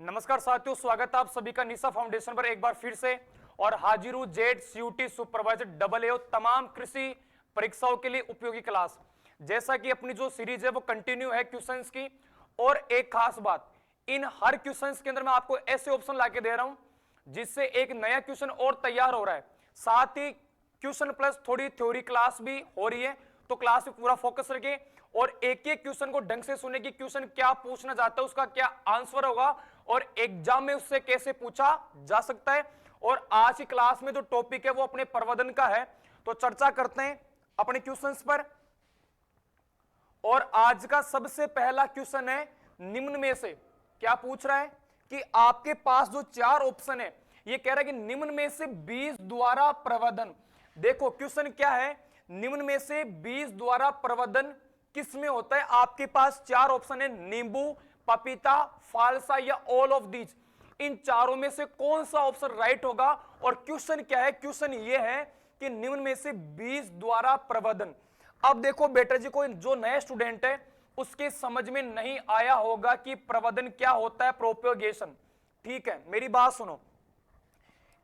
नमस्कार साथियों, स्वागत है आप सभी का निशा फाउंडेशन पर एक बार फिर से। और हाजिर हूं JET CUET supervisor double A तमाम कृषि परीक्षाओं के लिए उपयोगी क्लास। जैसा कि अपनी जो सीरीज है वो कंटिन्यू है क्वेश्चंस की। और एक खास बात, इन हर क्वेश्चंस के अंदर मैं आपको ऐसे ऑप्शन लाके दे रहा हूं जिससे एक नया क्वेश्चन और तैयार हो रहा है। साथ ही क्वेश्चन प्लस थोड़ी थ्योरी क्लास भी हो रही है, तो क्लास पे पूरा फोकस रखें और एक एक क्वेश्चन को ढंग से सुने कि क्वेश्चन क्या पूछना चाहता है, उसका क्या आंसर होगा और एग्जाम में उससे कैसे पूछा जा सकता है। और आज की क्लास में जो टॉपिक है वो अपने प्रवर्धन का है, तो चर्चा करते हैं अपने क्वेश्चंस पर। और आज का सबसे पहला क्वेश्चन है निम्न में से क्या पूछ रहा है कि आपके पास जो चार ऑप्शन है ये कह रहा है कि निम्न में से बीज द्वारा प्रवर्धन। देखो क्वेश्चन क्या है, निम्न में से बीज द्वारा प्रवर्धन किस में होता है। आपके पास चार ऑप्शन है, नींबू, पपीता, फालसा या ऑल ऑफ दीज। इन चारों में से कौन सा ऑप्शन राइट होगा। और क्वेश्चन क्या है, क्वेश्चन ये है कि निम्न में से बीज द्वारा प्रवर्धन। अब देखो बेटा जी, कोई जो नया स्टूडेंट है उसके समझ में नहीं आया होगा कि प्रवर्धन क्या होता है, प्रोपेगेशन। ठीक है, मेरी बात सुनो,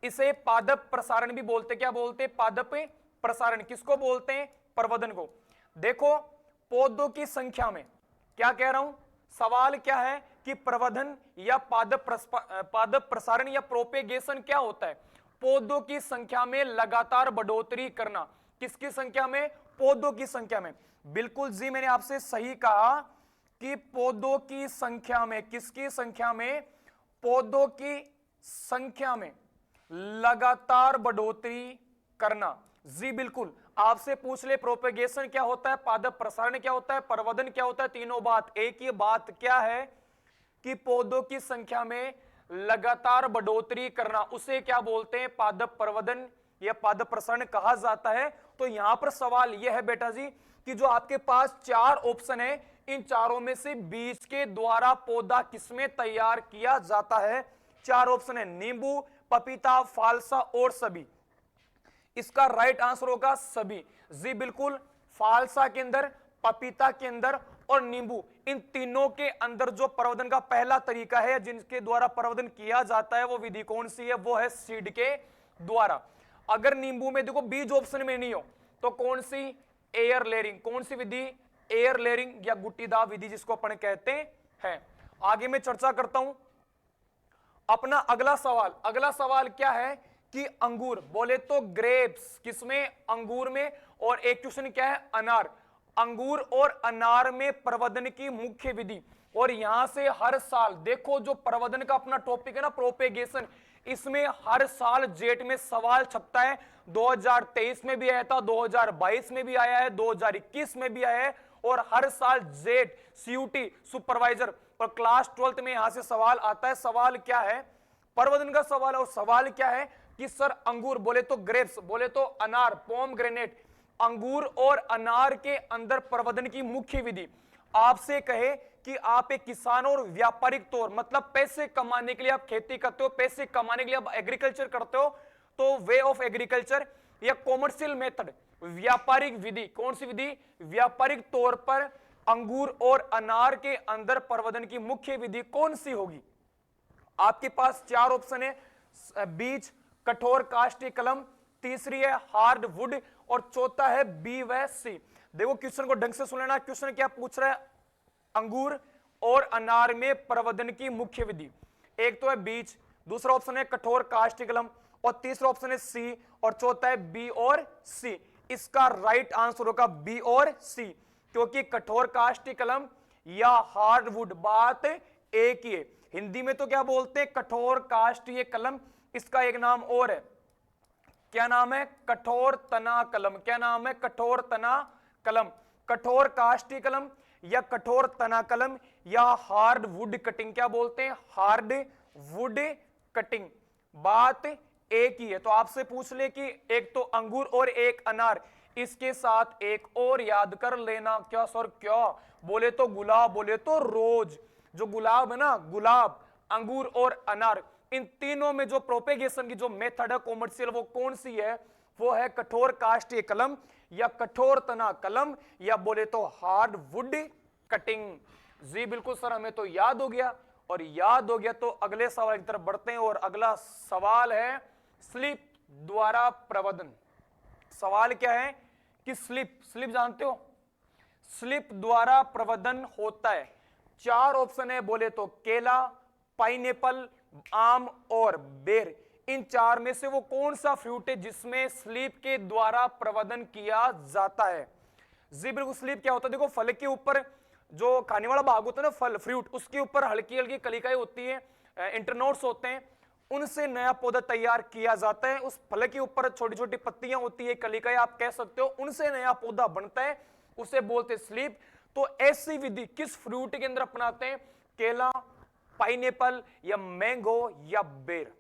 इसे पादप प्रसारण भी बोलते, क्या बोलते, पादप प्रसारण। किसको बोलते हैं, प्रवर्धन को। देखो पौधों की संख्या में, क्या कह रहा हूं, सवाल क्या है कि प्रवर्धन या पादप प्रसारण या प्रोपेगेशन क्या होता है। पौधों की संख्या में लगातार बढ़ोतरी करना। किसकी संख्या में, पौधों की संख्या में। बिल्कुल जी, मैंने आपसे सही कहा कि पौधों की संख्या में, किसकी संख्या में, पौधों की संख्या में लगातार बढ़ोतरी करना। जी बिल्कुल, आपसे पूछ ले प्रोपेगेशन क्या होता है, पादप प्रसारण क्या होता है, प्रवर्धन क्या होता है, तीनों बात एक ही बात क्या है कि पौधों की संख्या में लगातार बढ़ोतरी करना, उसे क्या बोलते हैं, पादप प्रवर्धन या पादप प्रसारण कहा जाता है। तो यहां पर सवाल यह है बेटा जी कि जो आपके पास चार ऑप्शन है, इन चारों में से बीज के द्वारा पौधा किसमें तैयार किया जाता है। चार ऑप्शन है, नींबू, पपीता, फालसा और सभी। इसका राइट आंसर होगा सभी। जी बिल्कुल, फालसा के अंदर, पपीता के अंदर और नींबू, इन तीनों के अंदर जो प्रवर्धन का पहला तरीका है जिनके द्वारा प्रवर्धन किया जाता है वो विधि कौन सी है, वो है सीड के द्वारा। अगर नींबू में देखो बीज ऑप्शन में नहीं हो तो कौन सी, एयर लेयरिंग। कौन सी विधि, एयर लेयरिंग या गुट्टीदार विधि जिसको अपन कहते हैं। आगे मैं चर्चा करता हूं अपना अगला सवाल क्या है कि अंगूर, बोले तो ग्रेप्स, किसमें, अंगूर में। और एक क्वेश्चन क्या है, अनार। अंगूर और अनार में प्रवर्धन की मुख्य विधि। और यहां से हर साल देखो जो प्रवर्धन का अपना टॉपिक है ना, प्रोपेगेशन, इसमें हर साल जेट में सवाल छपता है। 2023 में भी आया था, 2022 में भी आया है, 2021 में भी आया है। और हर साल जेट सीयूटी सुपरवाइजर और क्लास 12th में यहां से सवाल आता है। सवाल क्या है, प्रवर्धन का सवाल है। और सवाल क्या है कि सर अंगूर, बोले तो ग्रेप्स, बोले तो अनार, पोमग्रेनेट, अंगूर और अनार के अंदर प्रवर्धन की मुख्य विधि। आपसे कहे कि आप एक किसान और व्यापारिक तौर, मतलब पैसे कमाने के लिए आप खेती करते हो, पैसे कमाने के लिए आप एग्रीकल्चर करते हो, तो वे ऑफ एग्रीकल्चर या कॉमर्शियल मेथड, व्यापारिक विधि, कौन सी विधि, व्यापारिक तौर पर अंगूर और अनार के अंदर प्रवर्धन की मुख्य विधि कौन सी होगी। आपके पास चार ऑप्शन है, बीज, कठोर काष्ठी कलम, तीसरी है हार्ड वुड और चौथा है बी व सी। देखो क्वेश्चन को ढंग से सुन लेना, क्वेश्चन क्या पूछ रहा है, अंगूर और अनार में प्रवर्धन की मुख्य विधि। एक तो है बीज, दूसरा ऑप्शन है कठोर काष्ठी कलम और तीसरा ऑप्शन है सी और चौथा है बी और सी। इसका राइट आंसर होगा बी और सी, क्योंकि कठोर काष्ठी कलम या हार्ड वुड बात एक ही है। हिंदी में तो क्या बोलते हैं, कठोर काष्ठीय कलम, इसका एक नाम और है, क्या नाम है, कठोर तना कलम। क्या नाम है, कठोर तना कलम। कठोर काष्ठी कलम या कठोर तना कलम या हार्ड वुड कटिंग, क्या बोलते हैं, हार्ड वुड कटिंग, बात एक ही है। तो आपसे पूछ ले कि एक तो अंगूर और एक अनार, इसके साथ एक और याद कर लेना। क्या सर, क्या, बोले तो गुलाब, बोले तो रोज। जो गुलाब है ना, गुलाब, अंगूर और अनार, इन तीनों में जो प्रोपेगेशन की जो मेथड है कॉमर्शियल, वो कौन सी है, वो है कठोर काष्ठीय कलम या कठोर तना कलम या बोले तो हार्ड वुड कटिंग। जी बिल्कुल सर, हमें तो याद हो गया। और याद हो गया तो अगले सवाल की तरफ बढ़ते हैं। और अगला सवाल है स्लिप द्वारा प्रवर्धन। सवाल क्या है कि स्लिप जानते हो, स्लिप द्वारा प्रवर्धन होता है। 4 ऑप्शन है बोले तो केला, पाइनएप्पल, आम और बेर। इन 4 में से वो कौन सा फ्रूट है जिसमें स्लिप के द्वारा प्रवर्धन किया जाता है? जी बिल्कुल, स्लिप क्या होता है, देखो फल के ऊपर जो खाने वाला भाग होता है ना, फल फ्रूट, उसके ऊपर हल्की हल्की कलिकाएं होती है, इंटरनोड्स होते हैं, उनसे नया पौधा तैयार किया जाता है। उस फल के ऊपर छोटी छोटी पत्तियां होती है, कलिकाएं आप कह सकते हो, उनसे नया पौधा बनता है, उसे बोलते स्लिप। तो ऐसी विधि किस फ्रूट के अंदर अपनाते हैं? केला, पाइनएप्पल या मैंगो या बेर?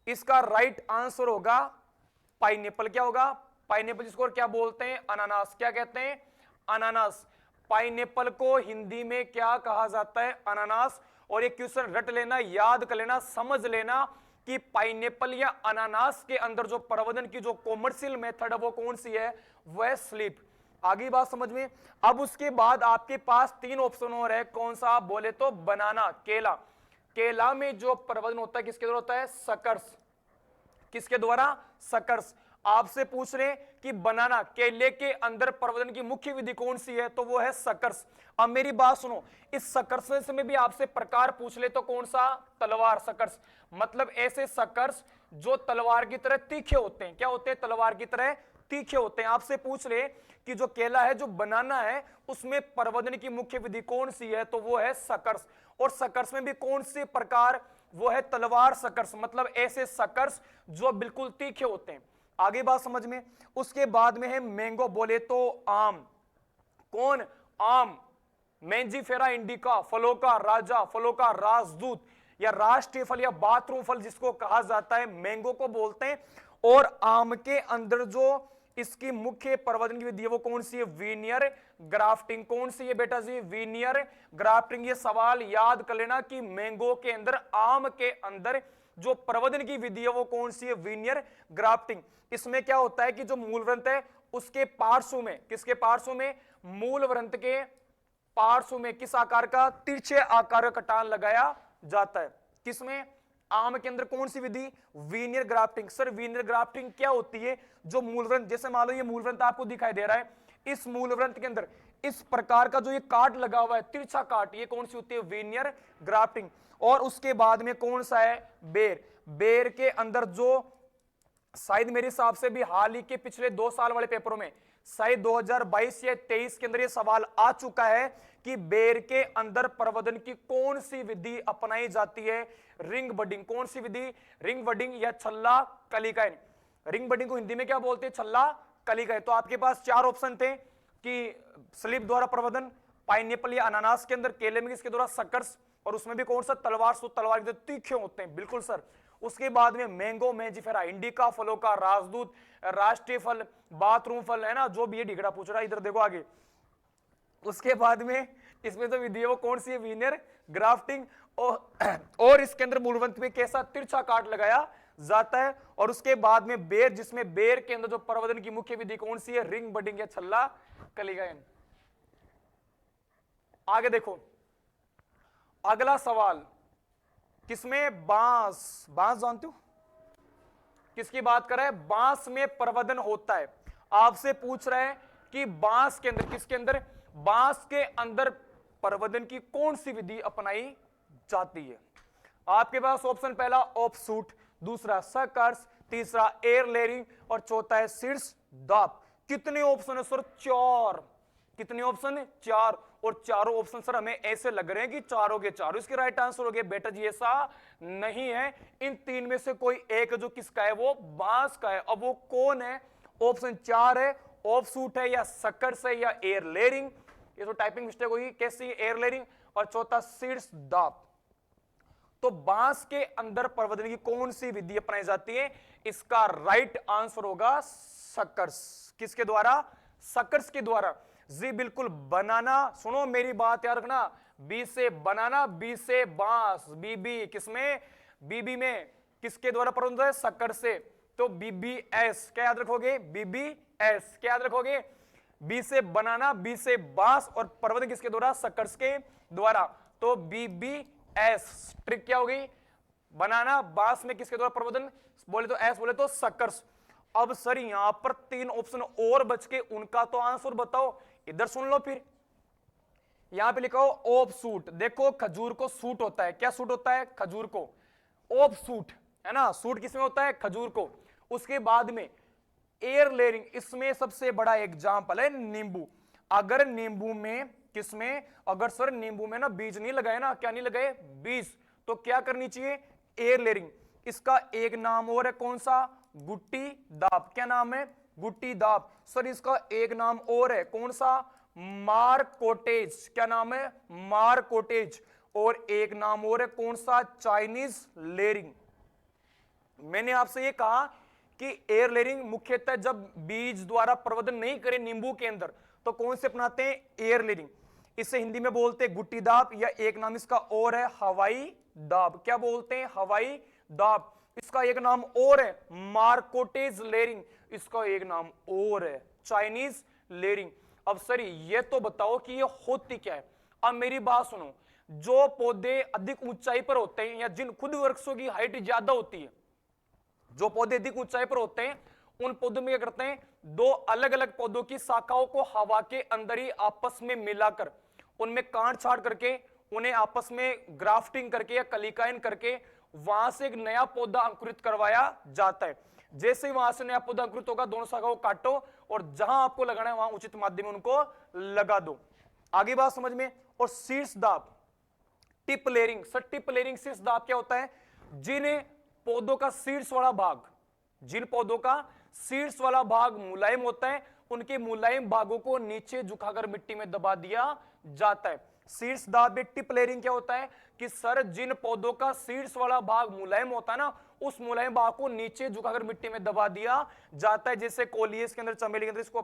इसका राइट आंसर होगा पाइनएप्पल। क्या होगा? पाइनएप्पल, जिसको क्या बोलते हैं? अनानास। क्या कहते हैं? अनानास। पाइनएप्पल को हिंदी में क्या कहा जाता है? अनानास। और ये क्वेश्चन रट लेना, याद कर लेना, समझ लेना कि पाइनएप्पल या अनानास के अंदर जो प्रवर्धन की जो कॉमर्शियल मेथड है वो कौन सी है? वह स्लिप। आगे बात समझ में। अब उसके बाद आपके पास 3 ऑप्शन और है, कौन सा? बोले तो बनाना, केला। केला में जो प्रवर्धन होता है किसके द्वारा होता है? सकर्स। किसके द्वारा? सकर्स। आपसे पूछ रहे कि बनाना, केले के अंदर प्रवर्धन की मुख्य विधि कौन सी है? तो वो है सकर्स। अब मेरी बात सुनो, इस सकर्स में भी आपसे प्रकार पूछ ले तो कौन सा? तलवार सकर्स। मतलब ऐसे सकर्स जो तलवार की तरह तीखे होते हैं। क्या होते हैं? तलवार की तरह तीखे होते हैं। आपसे पूछ ले कि जो केला है, जो बनाना है, उसमें प्रवर्धन की मुख्य विधि कौन सी है? तो वो है सकर्स। और सकर्स में भी कौन से प्रकार? वो है तलवार सकर्स। मतलब ऐसे सकर्स जो बिल्कुल तीखे होते हैं। आगे बात समझ में। उसके बाद में है मैंगो, बोले तो आम। कौन? आम। मैंजीफेरा इंडिका, फलों का राजा, फलों का राजदूत या राष्ट्रीय फल या बाथरूम फल जिसको कहा जाता है, मैंगो को बोलते हैं। और आम के अंदर जो इसकी मुख्य प्रवर्धन की विधि है वो कौन सी है? Veneer grafting. कौन सी है बेटा जी? Veneer grafting. ये सवाल याद कर लेना कि मैंगो के अंदर, आम के अंदर जो प्रवर्धन की विधि है वो कौन सी है? Veneer grafting. इसमें क्या होता है कि जो मूल वृंत है उसके पार्श्व में, किसके पार्श्व में? मूल वृंत के पार्श्व में किस आकार का? तिरछे आकार का कटान लगाया जाता है। किसमें? आम के अंदर। कौन सी विधि? Veneer grafting. Sir veneer grafting क्या होती है? जो मूलवृंत, जैसे मान लो ये मूलवृंत आपको दिखाई दे रहा है, इस मूलवृंत के अंदर इस प्रकार का जो ये काट लगा हुआ है, तिरछा काट, ये कौन सी होती है? Veneer grafting. और उसके बाद में कौन सा है? बेर। बेर के अंदर जो शायद मेरे हिसाब से भी हाल ही के पिछले 2 साल वाले पेपरों में, शायद 2022 या 23 के अंदर ये सवाल आ चुका है कि बेर के अंदर प्रवर्धन की कौन सी विधि अपनाई जाती है? Ring budding. कौन सी विधि? रिंग बडिंग या छल्ला कलिकाएं। रिंग बडिंग को हिंदी में क्या बोलते हैं? छल्ला कलिकाएं। तो आपके पास 4 ऑप्शन थे कि स्लिप द्वारा प्रवर्धन, पाइनएप्पल या अनानास के अंदर, केले में किसके द्वारा? सकर्स, और उसमें भी कौन सा? तलवार। सो तलवार के तीखे होते हैं, बिल्कुल सर। उसके बाद में मैंगो, मैंजीफेरा इंडिका, फलों का राजदूत, राष्ट्रीय फल, बाथरूम फल, है ना, जो भी ये ढिगड़ा पूछ रहा है, इधर देखो आगे। उसके बाद में इसमें तो विधि है वो कौन सी है? Veneer grafting. और इसके अंदर मूलवंत में कैसा? तिरछा काट लगाया जाता है। और उसके बाद में बेर, जिसमें बेर के अंदर जो प्रवर्धन की मुख्य विधि कौन सी है? रिंग बडिंग या छल्ला कलिकाएं। आगे देखो अगला सवाल, किसमें? बांस। बांस जानते हो किसकी बात कर रहा है? बांस में प्रवर्धन होता है। आपसे पूछ रहा है कि बांस के अंदर, किसके अंदर? बांस के अंदर प्रवर्धन की कौन सी विधि अपनाई जाती है? आपके पास ऑप्शन पहला ऑफशूट, दूसरा सकर्स, तीसरा एयर लेयरिंग और चौथा है शीर्ष दाब। कितने ऑप्शन है सर? 4। कितने ऑप्शन है? 4। और चारों ऑप्शन सर हमें ऐसे लग रहे हैं कि चारों के चारों इसके राइट आंसर हो गए। बेटा जी ऐसा नहीं है। इन 3 में से कोई एक जो किसका है? वो बांस का है। अब वो कौन है? ऑप्शन 4 है, ऑफशूट है या सकर्स है या एयर लेयरिंग। ये तो टाइपिंग मिस्टेक होगी। कैसी? Air layering. और चौथा शीर्ष दाब। तो बांस के अंदर प्रवर्धन की कौन सी विधि अपनाई जाती है? इसका राइट आंसर होगा सकर्स। किसके द्वारा? सकर्स के द्वारा। जी बिल्कुल। बनाना, सुनो मेरी बात याद रखना, बी से बनाना, बी से बांस, बीबी किसमें? बीबी में किसके द्वारा प्रवर्धन है? सकर्स से। तो बीबीएस क्या याद रखोगे? बीबीएस क्या याद रखोगे? बी से बनाना, बी से बांस और प्रवर्धन किसके द्वारा? सकर्स के द्वारा। तो BBS। ट्रिक क्या होगी? बनाना बांस में किसके द्वारा प्रवर्धन, बोले तो एस, बोले तो सकर्स। अब सर यहां पर 3 ऑप्शन और बच के, उनका तो आंसर बताओ। इधर सुन लो फिर, यहां पे लिखा हो ऑफ सूट। देखो खजूर को सूट होता है, क्या सूट होता है? खजूर को ऑफ सूट, है ना। सूट किसमें होता है? खजूर को। उसके बाद में एयर लेयरिंग, इसमें सबसे बड़ा एग्जांपल है नींबू। अगर नींबू में, किसमें? अगर सर नींबू में ना बीज नहीं लगाए ना, क्या नहीं लगाए? बीज, तो क्या करनी चाहिए? Air layering. इसका एक नाम और है, कौन सा? गुट्टी दाब। क्या नाम है? गुट्टी दाब। सर इसका एक नाम और है, कौन सा? मार कोटेज। क्या नाम है? मार कोटेज। और एक नाम और है, कौन सा? Chinese layering. मैंने आपसे ये कहा कि एयर लेयरिंग मुख्यतः जब बीज द्वारा प्रवर्धन नहीं करे नींबू के अंदर, तो कौन से अपनाते हैं? Air layering. इसे हिंदी में बोलते हैं गुट्टी दाब, या एक नाम इसका और है हवाई दाब। क्या बोलते हैं? हवाई दाब। इसका एक नाम और है मार्कोटेज लेयरिंग। इसका एक नाम और है चाइनीज लेयरिंग। अब सर ये तो बताओ कि ये होती क्या है? अब मेरी बात सुनो, जो पौधे अधिक ऊंचाई पर होते हैं, या जिन खुद वृक्षों की हाइट ज्यादा होती है, जो पौधे अधिक ऊंचाई पर होते हैं, उन पौधों में क्या करते हैं? दो अलग अलग पौधों की शाखाओं को हवा के अंदर ही आपस में मिलाकर, उनमें काट छाट करके, उन्हें आपस में ग्राफ्टिंग करके या कलिकायन करके वहां से एक नया पौधा अंकुरित करवाया जाता है। जैसे ही वहां से नया पौधा अंकुरित होगा, दोनों शाखाओं को काटो और जहां आपको लगाना है वहां उचित माध्यम में उनको लगा दो। आगे बात समझ में। और शीर्ष दाब, tip layering. Sir tip layering, शीर्ष दाब क्या होता है? जिन पौधों का शीर्ष वाला भाग, जिन पौधों का शीर्ष वाला भाग मुलायम होता है, उनके मुलायम भागों को नीचे झुकाकर मिट्टी में दबा दिया जाता है। शीर्ष दाब में टिप लेयरिंग क्या होता है कि सर जिन पौधों का शीर्ष वाला भाग मुलायम होता है ना, उस मुलायम भाग को नीचे झुकाकर मिट्टी में दबा दिया जाता है। जैसे कोलियस के अंदर, चमेली के अंदर इसको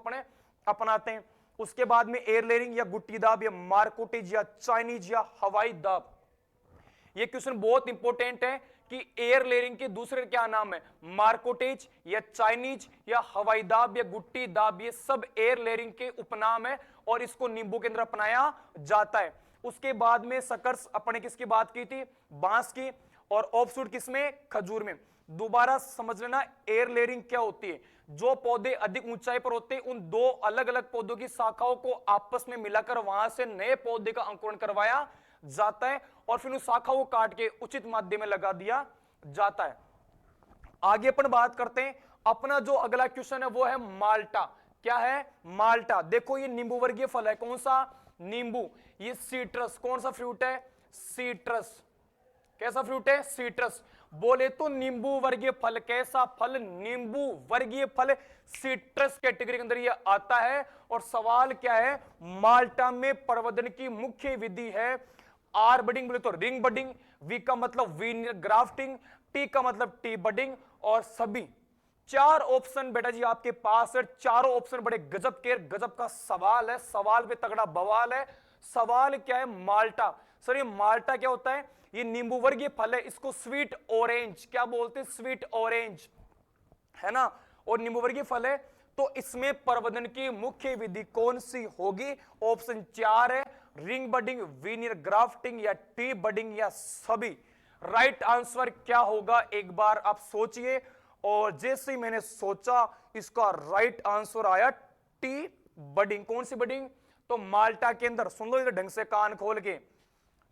अपनाते हैं। उसके बाद में एयर लेयरिंग या गुट्टी दाब या मार्कोटेज या चाइनीज या हवाई दाब। ये क्वेश्चन बहुत इंपॉर्टेंट है कि एयर लेयरिंग के दूसरे क्या नाम है? मार्कोटेज या चाइनीज या हवाई दाब या गुट्टी दाब। ये सब एयर लेयरिंग के उपनाम है और इसको नींबू के अंदर अपनाया जाता है। उसके बाद में सकर्स, अपने किसकी बात की थी? बांस की। और ऑफशूट किसमें? खजूर में। दोबारा समझ लेना एयर लेयरिंग क्या होती है। जो पौधे अधिक ऊंचाई पर होते हैं, उन दो अलग अलग पौधों की शाखाओं को आपस में मिलाकर वहां से नए पौधे का अंकुरण करवाया जाता है और फिर उस शाखा को काट के उचित माध्यम में लगा दिया जाता है। आगे अपन बात करते हैं। अपना जो अगला क्वेश्चन है वो है माल्टा। क्या है? माल्टा। देखो ये नींबू वर्गीय फल है। कौन सा? नींबू। ये सीट्रस, कौन सा फ्रूट है? सीट्रस। कैसा फ्रूट है? सीट्रस। बोले तो नींबू वर्गीय फल। कैसा फल? नींबू वर्गीय फल। सीट्रस कैटेगरी के अंदर यह आता है। और सवाल क्या है? माल्टा में प्रवर्धन की मुख्य विधि है आर बडिंग, बोले तो रिंग बडिंग, वी का मतलब वीनियर ग्राफ्टिंग, टी का मतलब टी बडिंग। और सभी 4 ऑप्शन बेटा जी आपके पास है। चारों ऑप्शन बड़े गजब के, गजब का सवाल है। सवाल पे तगड़ा बवाल है। सवाल क्या है? माल्टा। सर ये माल्टा क्या होता है? ये नींबू वर्गीय फल है। इसको स्वीट ऑरेंज क्या बोलते हैं? स्वीट ऑरेंज, है ना। और नींबू वर्गीय फल है, तो इसमें प्रवर्धन की मुख्य विधि कौन सी होगी? ऑप्शन 4 है, रिंग बडिंग, वीनियर ग्राफ्टिंग या टी बडिंग या सभी। राइट आंसर क्या होगा एक बार आप सोचिए। और जैसे ही मैंने सोचा, इसका राइट आंसर आया टी बडिंग। कौन सी बडिंग? तो माल्टा के अंदर, सुन लो इधर ढंग से कान खोल के,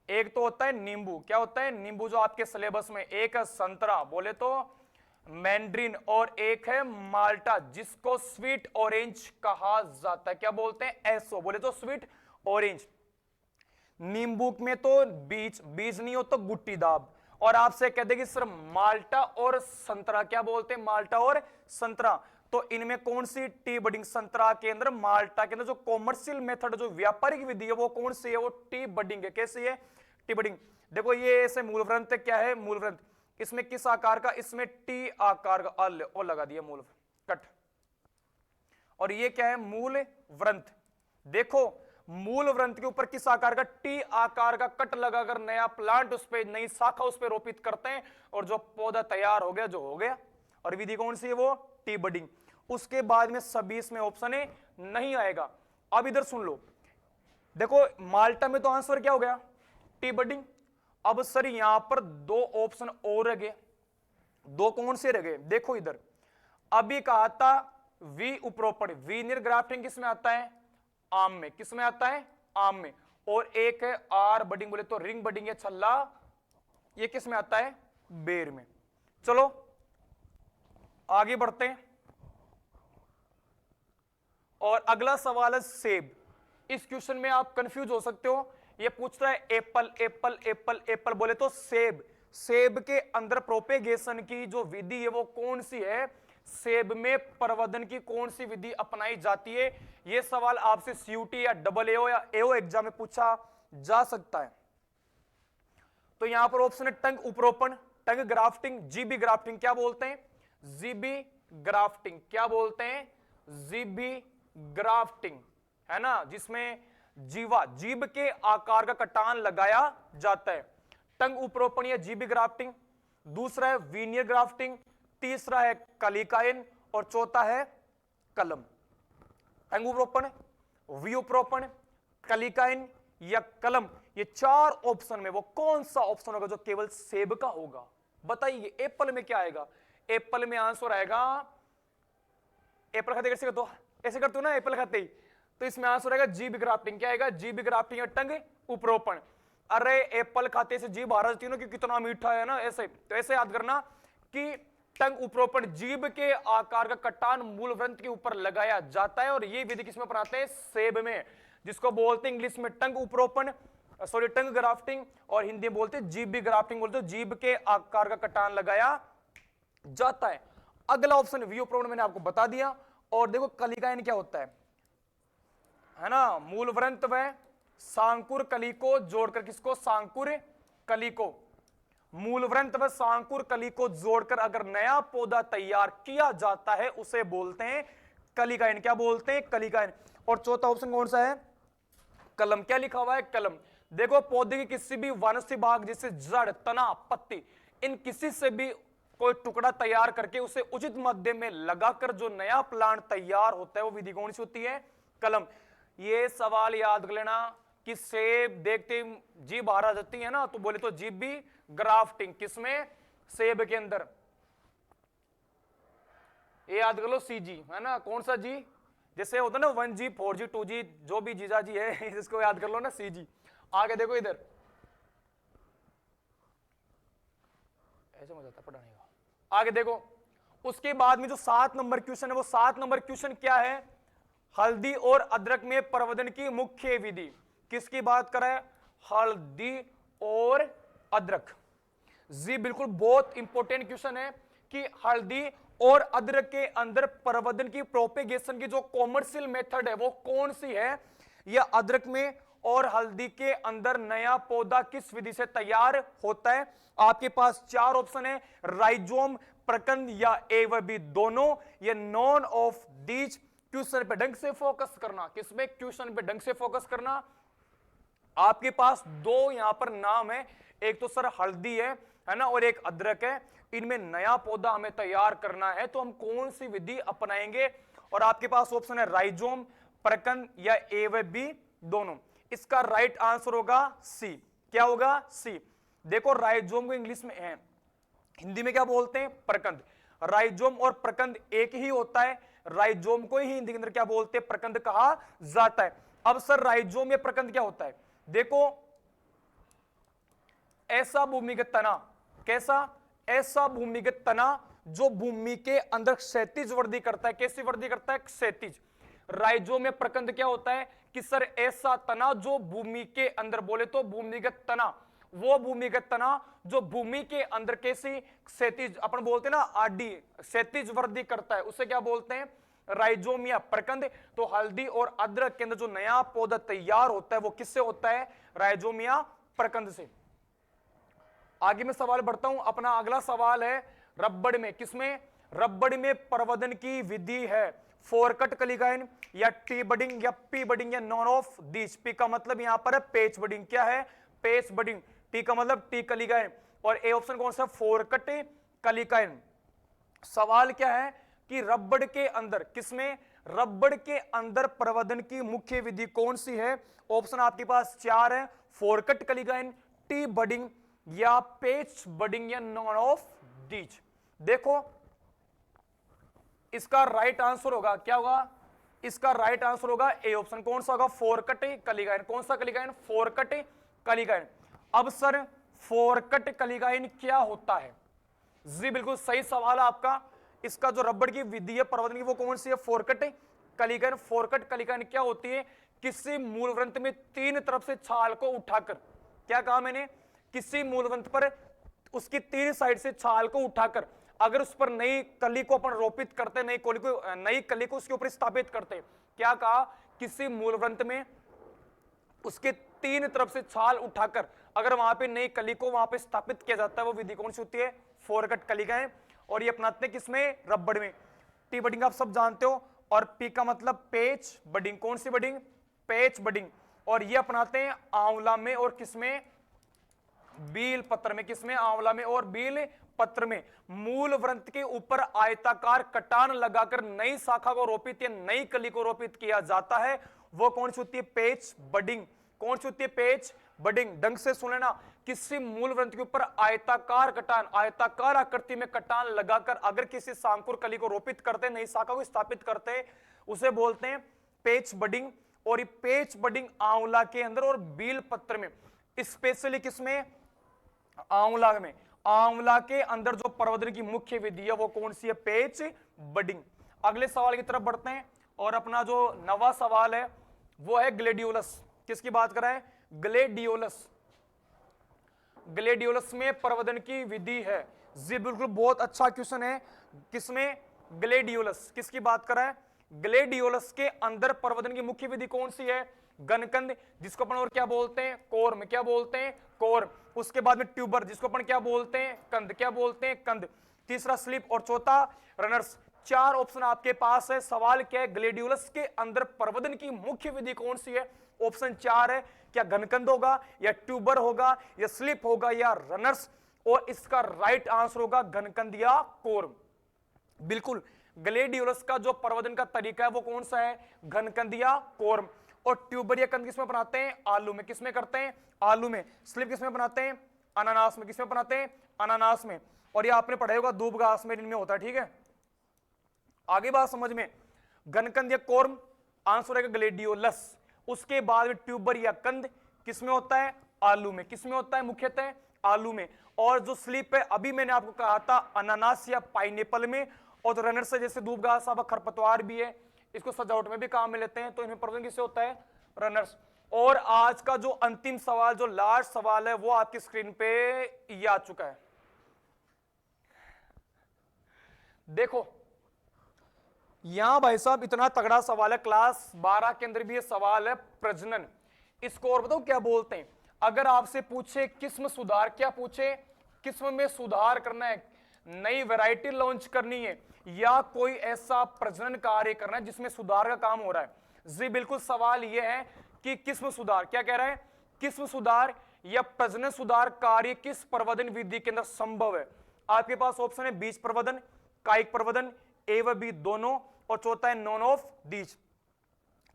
एक तो होता है नींबू। क्या होता है? नींबू जो आपके सिलेबस में, एक है संतरा, बोले तो मैंड्रिन, और एक है माल्टा जिसको स्वीट ऑरेंज कहा जाता है। क्या बोलते हैं? एसओ, बोले तो स्वीट ऑरेंज। नींबू में तो बीज, बीज नहीं हो तो गुट्टी दाब। और आपसे कहते हैं कि सर माल्टा और संतरा क्या बोलते हैं? माल्टा और संतरा। तो इनमें कौन सी टी बडिंग? संतरा के अंदर, माल्टा के अंदर जो कॉमर्शियल मेथड, जो व्यापारिक विधि है, वो कौन सी है? वो टी बडिंग है। कैसी है? T budding. देखो ये ऐसे मूल व्रंत क्या है? मूल व्रंत। इसमें किस आकार का? इसमें टी आकार का ओ लगा दिया, मूल कट। और ये क्या है? मूल व्रंत। देखो मूल व्रंत के ऊपर किस आकार का? टी आकार का कट लगाकर नया प्लांट, उस पर नई शाखा उस पर रोपित करते हैं और जो पौधा तैयार हो गया, जो हो गया। और विधि कौन सी है? वो टी बडिंग। उसके बाद में सभी इसमें ऑप्शन है नहीं आएगा। अब इधर सुन लो, देखो माल्टा में तो आंसर क्या हो गया? T budding. अब सर यहां पर दो ऑप्शन और रह गए, दो कौन से रह गए? देखो इधर अभी कहा था वी उपरोपण, वीनियर ग्राफ्टिंग किस में आता है? आम में। किस में आता है? आम में। और एक है आर बडिंग, बोले तो रिंग बडिंग या छल्ला, ये किस में आता है? बेर में। चलो आगे बढ़ते हैं और अगला सवाल है सेब। इस क्वेश्चन में आप कंफ्यूज हो सकते हो, ये पूछता है एप्पल एप्पल एप्पल एप्पल, बोले तो सेब। सेब के अंदर प्रोपेगेशन की जो विधि है वो कौन सी है? सेब में प्रवर्धन की कौन सी विधि अपनाई जाती है? यह सवाल आपसे सीयूटी या डबल एओ या एओ एग्जाम में पूछा जा सकता है। तो यहां पर ऑप्शन है टंग उपरोपण, टंग ग्राफ्टिंग, जीबी ग्राफ्टिंग। क्या बोलते हैं? GB grafting. क्या बोलते हैं? जीबी ग्राफ्टिंग, है ना, जिसमें जीवा, जीभ के आकार का कटान लगाया जाता है। टंग उपरोपण या जीबी ग्राफ्टिंग। दूसरा है वीनियर ग्राफ्टिंग, तीसरा है कलिकायन और चौथा है कलम। टंग उपरोपण, वी उपरोपण, कलिकायन या कलम, ये चार ऑप्शन में वो कौन सा ऑप्शन होगा जो केवल सेब का होगा? बताइए। एप्पल में क्या आएगा? एप्पल में आंसर आएगा, एप्पल खाते कैसे करते हो? ऐसे करते हो ना एप्पल खाते ही, तो इसमें आंसर आएगा जीभ ग्राफ्टिंग। क्या आएगा? जीभ ग्राफ्टिंग या टंग उपरोपण। अरे एप्पल खाते से जीभ आ जाती है ना कि कितना मीठा है ना, ऐसे। तो ऐसे याद करना कि टंग उपरोपण, जीभ के आकार का कटान मूल व्रंत के ऊपर लगाया जाता है और ये विधि किसमें अपनाते हैं? सेब में, जिसको बोलते हैं इंग्लिश में टंग उपरोपण, सॉरी टंग ग्राफ्टिंग, और हिंदी में बोलते हैं जीभ ग्राफ्टिंग, बोलते हैं जीभ के आकार का कटान लगाया जाता है। अगला ऑप्शन वी उपरोपण मैंने आपको बता दिया। और देखो कलिकायन क्या होता है ना, मूल व्रंत व सांकुर कली को जोड़कर, किसको? सांकुर कली को। मूल व्रंत व सांकुर कली को जोड़कर अगर नया पौधा तैयार किया जाता है उसे बोलते हैं कलिकायन। क्या बोलते हैं? कलिकायन। और चौथा ऑप्शन कौन सा है? कलम। क्या लिखा हुआ है? कलम। देखो पौधे के किसी भी वानस्पतिक भाग जैसे जड़, तना, पत्ती, इन किसी से भी कोई टुकड़ा तैयार करके उसे उचित मध्य में लगाकर जो नया प्लांट तैयार होता है वो विधि कौन सी होती है? कलम। ये सवाल याद कर लेना कि सेब देखते जीभ बाहर आ जाती है ना, तो बोले तो जीभ भी ग्राफ्टिंग। किसमें? सेब के अंदर। ये याद कर लो सीजी, है ना। कौन सा जी? जैसे होता है ना 1G 4G 2G, जो भी जीजा जी है इसको याद कर लो ना, सीजी। आगे देखो इधर, ऐसे हो जाता पढ़ाने का। आगे देखो उसके बाद में जो 7 नंबर क्वेश्चन है, वो 7 नंबर क्वेश्चन क्या है? हल्दी और अदरक में प्रवर्धन की मुख्य विधि। किसकी बात कर रहा है? हल्दी और अदरक। जी बिल्कुल, बहुत इंपॉर्टेंट क्वेश्चन है कि हल्दी और अदरक के अंदर प्रवर्धन की प्रोपेगेशन की जो कॉमर्शियल मेथड है वो कौन सी है? या अदरक में और हल्दी के अंदर नया पौधा किस विधि से तैयार होता है? आपके पास 4 ऑप्शन है, राइजोम, प्रकंद या ए व बी दोनों, या नॉन ऑफ दीज। क्वेश्चन पे ढंग से फोकस करना। किसमें? क्वेश्चन पे ढंग से फोकस करना। आपके पास 2 यहां पर नाम है, एक तो सर हल्दी है ना, और एक अदरक है। इनमें नया पौधा हमें तैयार करना है तो हम कौन सी विधि अपनाएंगे? और आपके पास ऑप्शन है राइजोम, प्रकंद या ए व बी दोनों। इसका राइट आंसर होगा सी। क्या होगा? सी। देखो राइजोम को इंग्लिश में है, हिंदी में क्या बोलते हैं? प्रकंद। राइजोम और प्रकंद एक ही होता है, राइजोम को ही हिंदी के अंदर क्या बोलते हैं? प्रकंद कहा जाता है। अब सर राइजोम या प्रकंद क्या होता है? देखो ऐसा भूमिगत तना, कैसा? ऐसा भूमिगत तना जो भूमि के अंदर क्षैतिज वृद्धि करता है। कैसी वृद्धि करता है? क्षैतिज। राइजोम में प्रकंद क्या होता है कि सर ऐसा तना जो भूमि के अंदर, बोले तो भूमिगत तना, वो भूमिगत तना जो भूमि के अंदर कैसी क्षैतिज, अपन बोलते हैं ना आडी, क्षैतिज वृद्धि करता है, उसे क्या बोलते हैं? राइजोम या प्रकंद। तो हल्दी और अदरक के अंदर जो नया पौधा तैयार होता है वो किससे होता है? राइजोम या प्रकंद से। आगे मैं सवाल बढ़ता हूं। अपना अगला सवाल है रबड़ में। किसमें? रबड़ में प्रवर्धन की विधि है फोरकट कलिकायन या टी बडिंग या पी बडिंग या नॉन ऑफ दीज। पी का मतलब यहां पर है पेच बडिंग। क्या है? पेच बडिंग। टी का मतलब टी कलिकायन। और ए ऑप्शन कौन सा? फोरकट कलिकायन। सवाल क्या है कि रबड़ के अंदर, किसमें? रबड़ के अंदर प्रवर्धन की मुख्य विधि कौन सी है? ऑप्शन आपके पास 4 है, फोरकट कलिकायन, टी बडिंग या पेच बडिंग या नॉन ऑफ दीज? देखो इसका राइट आंसर होगा, क्या होगा? इसका राइट आंसर होगा ए ऑप्शन। कौन सा होगा? फोरकट कलीगाइन। कौन सा कलीगाइन? फोरकट कलीगाइन। अब सर फोरकट कलीगाइन क्या होता है? जी बिल्कुल सही सवाल है आपका। इसका जो रबड़ की विधि है प्रवर्धन की वो कौन सी है? फोरकट कलीगाइन। फोरकट कलीगाइन क्या होती है? किसी मूलवृंत में तीन तरफ से छाल को उठाकर, क्या कहा मैंने? किसी मूलवृंत पर उसकी तीन साइड से छाल को उठाकर अगर उस पर नई कली को अपन रोपित करते, नई कली को उसके ऊपर स्थापित करते, क्या कहा? किसी मूलवृंत में उसके तीन तरफ से छाल उठाकर अगर वहां पे नई कली को वहां पे स्थापित किया जाता है, वो विधि कौन सी होती है? फोरकट कलीगाइन। और ये अपनाते हैं किसमें? रबड़ में। टी बडिंग आप सब जानते हो, और पी का मतलब पेच बडिंग। कौन सी बडिंग? पेच बडिंग। और ये अपनाते हैं आंवला में और किसमें? बील पत्र में। किसमें? आंवला में और बील पत्र में। मूल वृंत के ऊपर आयताकार कटान लगाकर नई शाखा को रोपित या नई कली को रोपित किया जाता है, वो कौन सी होती है? पेच बडिंग। कौन सी होती है? पेच बडिंग। ढंग से सुन लेना, किसी मूल वृंत के ऊपर आयताकार कटान, आयताकार आकृति में कटान लगाकर अगर किसी सांकुर कली को रोपित करते, नई शाखा को स्थापित करते, उसे बोलते हैं पेच बडिंग। और ये पेच बडिंग आंवला के अंदर और बील पत्र में, स्पेशली किसमें? आंवला में। आंवला के अंदर जो प्रवर्धन की मुख्य विधि है वो कौन सी है? पेच बडिंग। अगले सवाल की तरफ बढ़ते हैं और अपना जो नवा सवाल है वो है ग्लेडियोलस। किसकी बात कर रहा है? ग्लेडियोलस। ग्लेडियोलस में प्रवर्धन की विधि है। जी बिल्कुल, बहुत अच्छा क्वेश्चन है। किसमें? ग्लेडियोलस। किसकी बात कर रहा है? ग्लेडियोलस के अंदर प्रवर्धन की मुख्य विधि कौन सी है? घनकंद, जिसको अपन और क्या बोलते हैं? कोर्म। क्या बोलते हैं? कोर्म। उसके बाद में ट्यूबर, जिसको अपन क्या बोलते हैं? कंद। क्या बोलते हैं? कंद। तीसरा स्लिप और चौथा रनर्स। चार ऑप्शन आपके पास है। सवाल क्या है? ग्लेडियोलस के अंदर प्रवर्धन की मुख्य विधि कौन सी है? ऑप्शन चार है। क्या घनकंद होगा, या ट्यूबर होगा, या स्लिप होगा, या रनर्स? और इसका राइट आंसर होगा घनकंद या कोर्म। बिल्कुल, ग्लेडियोलस का जो प्रवर्धन का तरीका है वो कौन सा है? घनकंद या कोर्म। और ट्यूबर या कंद किसमें बनाते हैं? आलू में। किसमें करते हैं? आलू में। स्लिप किसमें बनाते हैं? अनानास में। किसमें बनाते हैं? अनानास में। और ये आपने पढ़ा होगा दूब घास में, इनमें होता है। ठीक है, आगे बात समझ में। घनकंद या कोर्म आंसर है ग्लेडियोलस। उसके बाद ट्यूबर या कंद किसमें होता है? आलू में। किसमें होता है? मुख्यतः आलू में। और जो स्लिप है अभी मैंने आपको कहा था अनानास या पाइनएप्पल में। और जो रनर से जैसे दूब घास, खरपतवार भी है, इसको सजावट में भी काम में लेते हैं, तो इनमें प्रवर्धन किससे होता है? रनर्स। और आज का जो अंतिम सवाल, जो लास्ट सवाल है, वो आपकी स्क्रीन पे ये आ चुका है। देखो यहां भाई साहब इतना तगड़ा सवाल है, क्लास 12 के अंदर भी ये सवाल है प्रजनन। इसको और बताओ क्या बोलते हैं? अगर आपसे पूछे किस्म सुधार, क्या पूछे? किस्म में सुधार करना है, नई वैरायटी लॉन्च करनी है, या कोई ऐसा प्रजनन कार्य करना है जिसमें सुधार का काम हो रहा है। जी बिल्कुल, सवाल यह है कि किस्म सुधार, क्या कह रहा है? किस्म सुधार या प्रजनन सुधार कार्य किस प्रवर्धन विधि के अंदर संभव है? आपके पास ऑप्शन है बीज प्रवर्धन, कायिक प्रवर्धन, ए व बी दोनों, और चौथा है नॉन ऑफ दीज।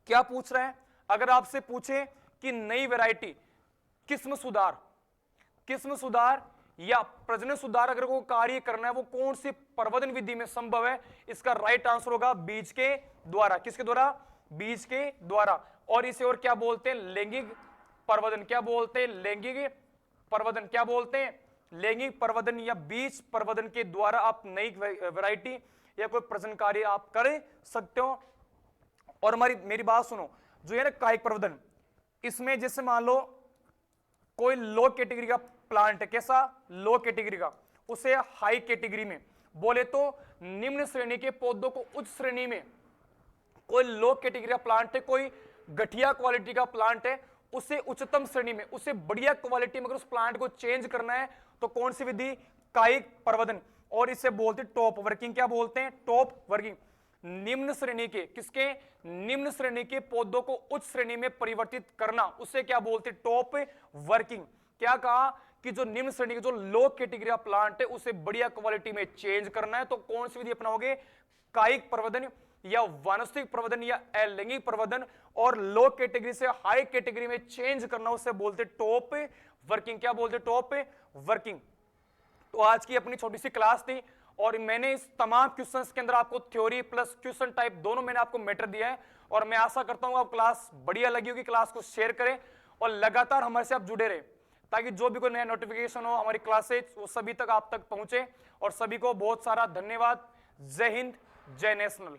क्या पूछ रहे हैं? अगर आपसे पूछे कि नई वैरायटी, किस्म सुधार, किस्म सुधार या प्रजनन सुधार अगर को कार्य करना है, वो कौन सी प्रवर्धन विधि में संभव है? इसका राइट आंसर होगा बीज के द्वारा। किसके द्वारा? बीज के द्वारा। और इसे और क्या बोलते हैं? लैंगिक प्रवर्धन। क्या बोलते हैं? लैंगिक प्रवर्धन। क्या बोलते हैं? लैंगिक प्रवर्धन या बीज प्रवर्धन के द्वारा आप नई वैरायटी या कोई प्रजनन कार्य आप कर सकते हो। और मेरी बात सुनो, जो है ना कायिक प्रवर्धन, इसमें जैसे मान लो कोई लो कैटेगरी का प्लांट है, कैसा? लो कैटेगरी का, उसे हाई कैटेगरी में बोले तो निम्न श्रेणी के पौधों को उच्च श्रेणी में, कोई लो कैटेगरी का प्लांट है, कोई घटिया क्वालिटी का प्लांट है, उसे उच्चतम श्रेणी में, उसे बढ़िया क्वालिटी में अगर उस प्लांट को चेंज करना है तो कौन सी विधि? कायिक प्रवर्धन। और इसे बोलते टॉप वर्किंग। क्या बोलते हैं? Top working. निम्न श्रेणी के, किसके? निम्न श्रेणी के पौधों को उच्च श्रेणी में परिवर्तित करना, उसे क्या बोलते? Top working. क्या कहा कि जो निम्न श्रेणी के, जो लो कैटेगरी का प्लांट है, उसे बढ़िया क्वालिटी में चेंज करना है, तो कौन सी विधि अपनाओगे? कायिक प्रवर्धन या वानस्पतिक प्रवर्धन या अलैंगिक प्रवर्धन। और लो कैटेगरी से हाई कैटेगरी में चेंज करना, उसे बोलते टॉप वर्किंग, क्या बोलते टॉप पे, वर्किंग। तो आज की अपनी छोटी सी क्लास थी और मैंने इस तमाम क्वेश्चंस के अंदर आपको थ्योरी प्लस क्वेश्चन टाइप दोनों मैंने आपको मैटर दिया है और मैं आशा करता हूं आप क्लास बढ़िया लगी होगी। क्लास को शेयर करें और लगातार हमारे से आप जुड़े रहे ताकि जो भी कोई नया नोटिफिकेशन हो हमारी क्लासेज वो सभी तक आप तक पहुंचे। और सभी को बहुत सारा धन्यवाद। जय हिंद, जय नेशनल।